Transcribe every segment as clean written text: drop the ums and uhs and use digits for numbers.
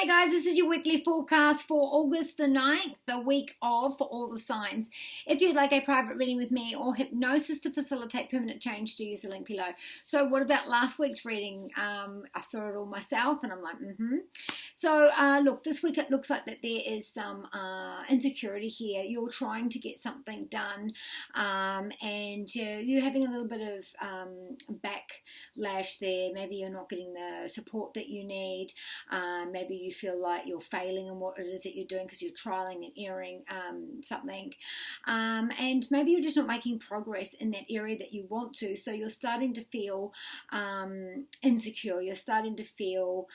guys, this is your weekly forecast for August the 9th, the week of, for all the signs. If you'd like a private reading with me or hypnosis to facilitate permanent change, do use the link below. So what about last week's reading? I saw it all myself and I'm like, So look, this week it looks like that there is some insecurity here. You're trying to get something done and you're having a little bit of backlash there. Maybe you're not getting the support that you need. Maybe you feel like you're failing in what it is that you're doing because you're trialing and erring something. And maybe you're just not making progress in that area that you want to. So you're starting to feel insecure. You're starting to feel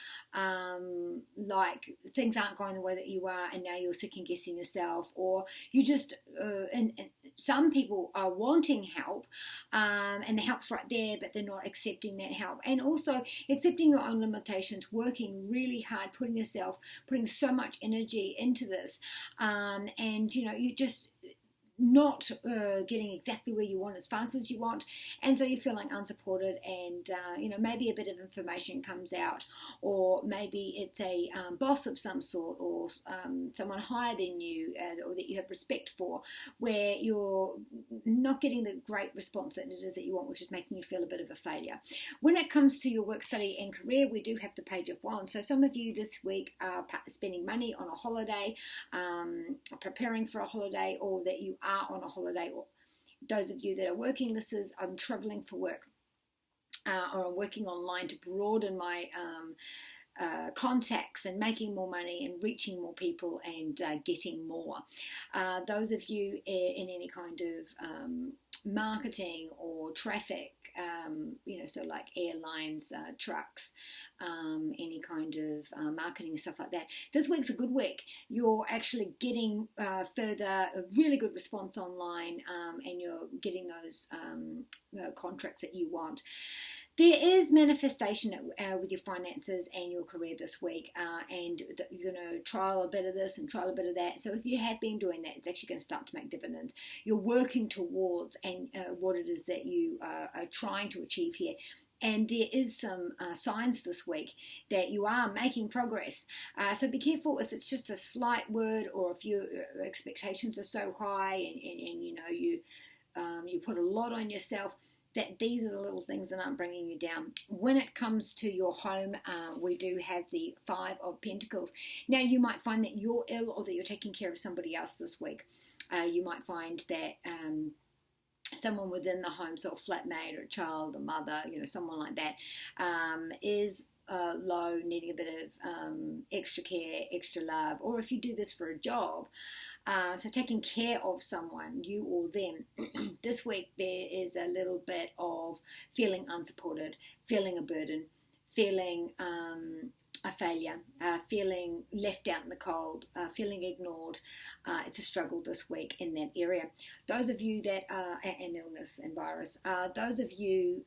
like things aren't going the way that you are, and now you're second guessing yourself, or you just, and some people are wanting help and the help's right there, but they're not accepting that help. And also accepting your own limitations, working really hard, putting so much energy into this, and you just not getting exactly where you want as fast as you want, and so you're feeling unsupported, and maybe a bit of information comes out, or maybe it's a boss of some sort, or someone higher than you, or that you have respect for, where you're not getting the great response that it is that you want, which is making you feel a bit of a failure. When it comes to your work, study and career, we do have the Page of Wands. So some of you this week are spending money on a holiday, preparing for a holiday, or that you are on a holiday, or those of you that are working, this is I'm traveling for work, or I'm working online to broaden my contacts and making more money and reaching more people and getting more. Those of you in any kind of marketing or traffic, so like airlines, trucks, any kind of marketing, stuff like that. This week's a good week. You're actually getting a really good response online, and you're getting those contracts that you want. There is manifestation with your finances and your career this week, and you're going to trial a bit of this and trial a bit of that. So if you have been doing that, it's actually going to start to make dividends. You're working towards and what it is that you are trying to achieve here. And there is some signs this week that you are making progress. So be careful if it's just a slight word, or if your expectations are so high and you put a lot on yourself, that these are the little things that aren't bringing you down. When it comes to your home, we do have the Five of Pentacles. Now, you might find that you're ill, or that you're taking care of somebody else this week. You might find that someone within the home, so a flatmate or a child, a mother, someone like that, is low, needing a bit of extra care, extra love, or if you do this for a job, so taking care of someone, you or them, this week there is a little bit of feeling unsupported, feeling a burden, feeling a failure, feeling left out in the cold, feeling ignored. It's a struggle this week in that area. Those of you that are, and illness and virus, those of you,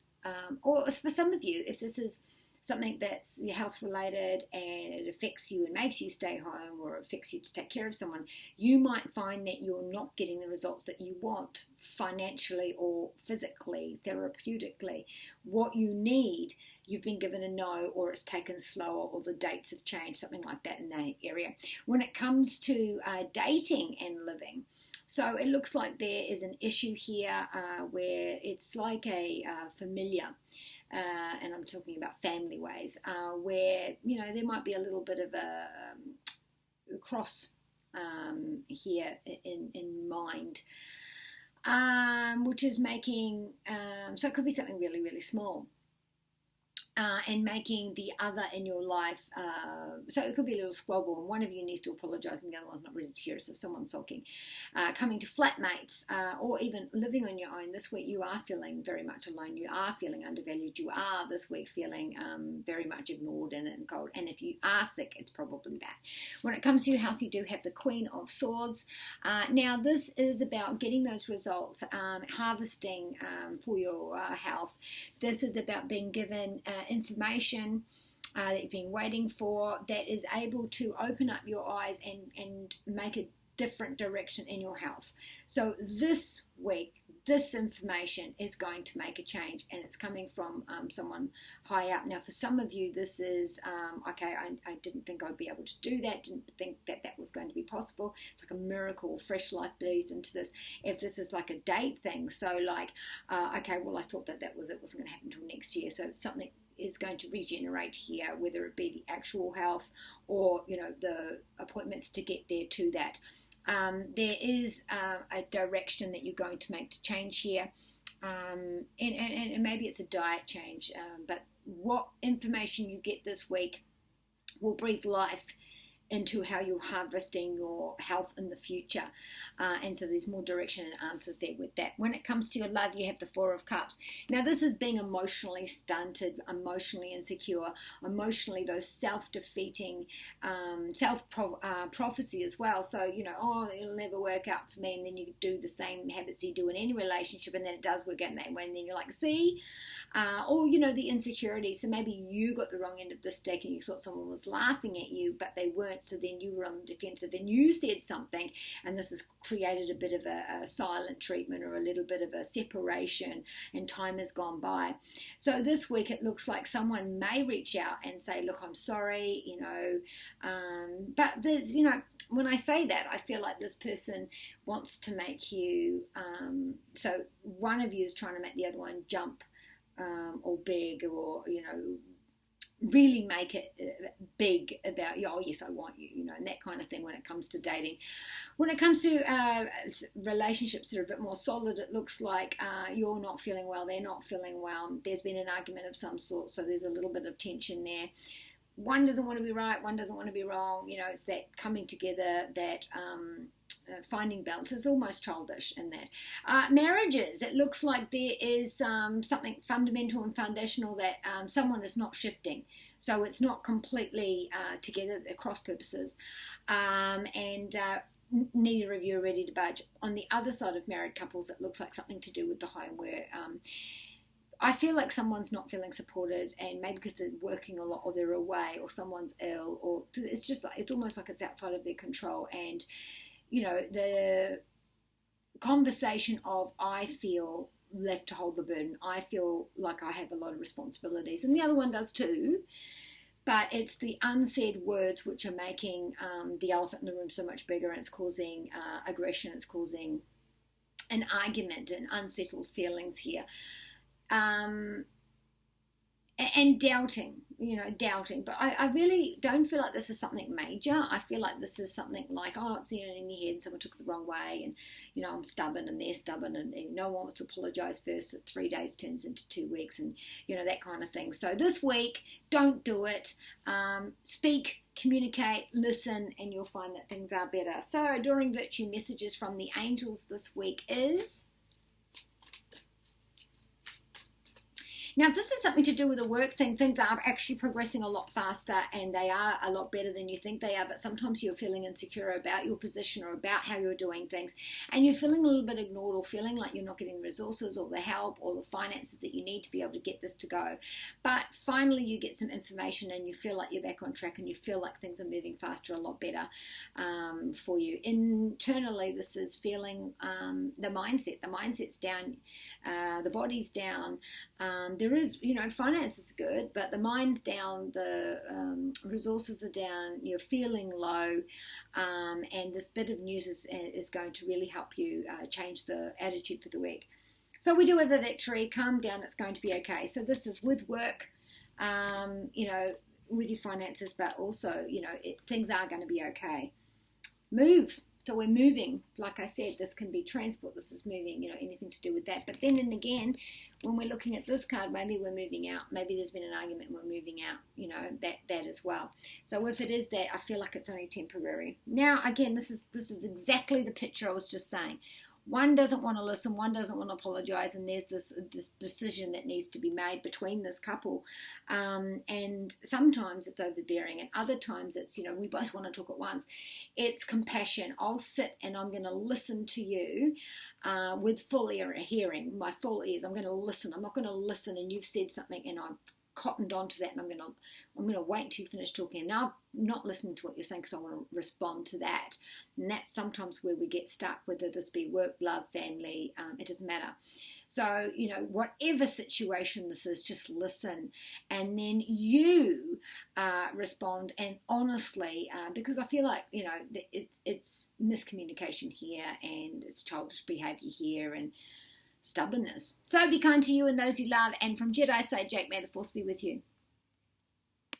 or for some of you, if this is something that's your health related and it affects you and makes you stay home, or affects you to take care of someone, you might find that you're not getting the results that you want financially or physically, therapeutically. What you need, you've been given a no, or it's taken slower, or the dates have changed, something like that in that area. When it comes to dating and living, so it looks like there is an issue here where it's like a familiar, and I'm talking about family ways, where there might be a little bit of a cross here in mind, which is making, so it could be something really, really small, and making the other in your life, so it could be a little squabble, and one of you needs to apologise and the other one's not ready to hear it, so someone's sulking. Coming to flatmates, or even living on your own, this week you are feeling very much alone, you are feeling undervalued, you are this week feeling very much ignored and cold, and if you are sick, it's probably that. When it comes to your health, you do have the Queen of Swords. Now this is about getting those results, harvesting for your health. This is about being given information that you've been waiting for, that is able to open up your eyes and make a different direction in your health. So this week, this information is going to make a change, and it's coming from someone high up. Now, for some of you, this is, okay, I didn't think I'd be able to do that, didn't think that that was going to be possible. It's like a miracle, fresh life bleeds into this. If this is like a date thing, so like, okay, well, I thought that it wasn't going to happen until next year, so something is going to regenerate here, whether it be the actual health or, you know, the appointments to get there to that. There is a direction that you're going to make to change here, and maybe it's a diet change, but what information you get this week will breathe life into how you're harvesting your health in the future, and so there's more direction and answers there with that. When it comes to your love, you have the Four of Cups. Now, this is being emotionally stunted, emotionally insecure, emotionally those self-defeating, self-prophecy as well. So, you know, oh, it'll never work out for me, and then you do the same habits you do in any relationship, and then it does work out in that way, and then you're like, see? Or, you know, the insecurity. So maybe you got the wrong end of the stick and you thought someone was laughing at you, but they weren't. So then you were on the defensive, then you said something, and this has created a bit of a silent treatment or a little bit of a separation, and time has gone by. So this week it looks like someone may reach out and say, look, I'm sorry, you know, but there's, you know, when I say that, I feel like this person wants to make you, so one of you is trying to make the other one jump, or big, or, you know, really make it big about, oh yes, I want you, you know, and that kind of thing when it comes to dating. When it comes to relationships that are a bit more solid, it looks like you're not feeling well, they're not feeling well, there's been an argument of some sort, so there's a little bit of tension there. One doesn't want to be right, one doesn't want to be wrong, you know, it's that coming together, that finding balance. Is almost childish in that. Marriages, it looks like there is something fundamental and foundational that someone is not shifting, so it's not completely together at cross purposes, and neither of you are ready to budge. On the other side of married couples, it looks like something to do with the home, where I feel like someone's not feeling supported, and maybe because they're working a lot, or they're away, or someone's ill, or it's just, it's almost like it's outside of their control. And you know, the conversation of, I feel left to hold the burden, I feel like I have a lot of responsibilities, and the other one does too, but it's the unsaid words which are making the elephant in the room so much bigger, and it's causing aggression, it's causing an argument and unsettled feelings here. And doubting, you know, doubting. But I really don't feel like this is something major. I feel like this is something like, oh, it's, you know, in your head, and someone took it the wrong way, and, you know, I'm stubborn and they're stubborn, and no one wants to apologise first, so 3 days turns into 2 weeks, and, you know, that kind of thing. So this week, don't do it. Speak, communicate, listen, and you'll find that things are better. So Adoring Virtue messages from the angels this week is, now, if this is something to do with a work thing, things are actually progressing a lot faster, and they are a lot better than you think they are, but sometimes you're feeling insecure about your position or about how you're doing things, and you're feeling a little bit ignored, or feeling like you're not getting the resources or the help or the finances that you need to be able to get this to go. But finally you get some information and you feel like you're back on track, and you feel like things are moving faster, a lot better for you. Internally, this is feeling the mindset's down, the body's down, there is, you know, finance is good, but the mind's down, the resources are down, you're feeling low, and this bit of news is going to really help you change the attitude for the week. So we do have a victory, calm down, it's going to be okay. So this is with work, you know, with your finances, but also, you know, things are going to be okay. Move. So we're moving, like I said, this can be transport, this is moving, you know, anything to do with that. But then and again, when we're looking at this card, maybe we're moving out, maybe there's been an argument and we're moving out, you know, that as well. So if it is that, I feel like it's only temporary. Now, again, this is exactly the picture I was just saying. One doesn't want to listen, one doesn't want to apologize, and there's this decision that needs to be made between this couple. And sometimes it's overbearing, and other times it's, you know, we both want to talk at once. It's compassion. I'll sit and I'm going to listen to you with full hearing, my full ears. I'm going to listen. I'm not going to listen and you've said something and I've cottoned onto that, and I'm gonna wait until you finish talking. And now I'm not listening to what you're saying because I want to respond to that. And that's sometimes where we get stuck, whether this be work, love, family, it doesn't matter. So, whatever situation this is, just listen, and then you respond, and honestly, because I feel like, it's miscommunication here, and it's childish behaviour here, and stubbornness. So be kind to you and those you love, and from Jedi Sage Jake, may the Force be with you.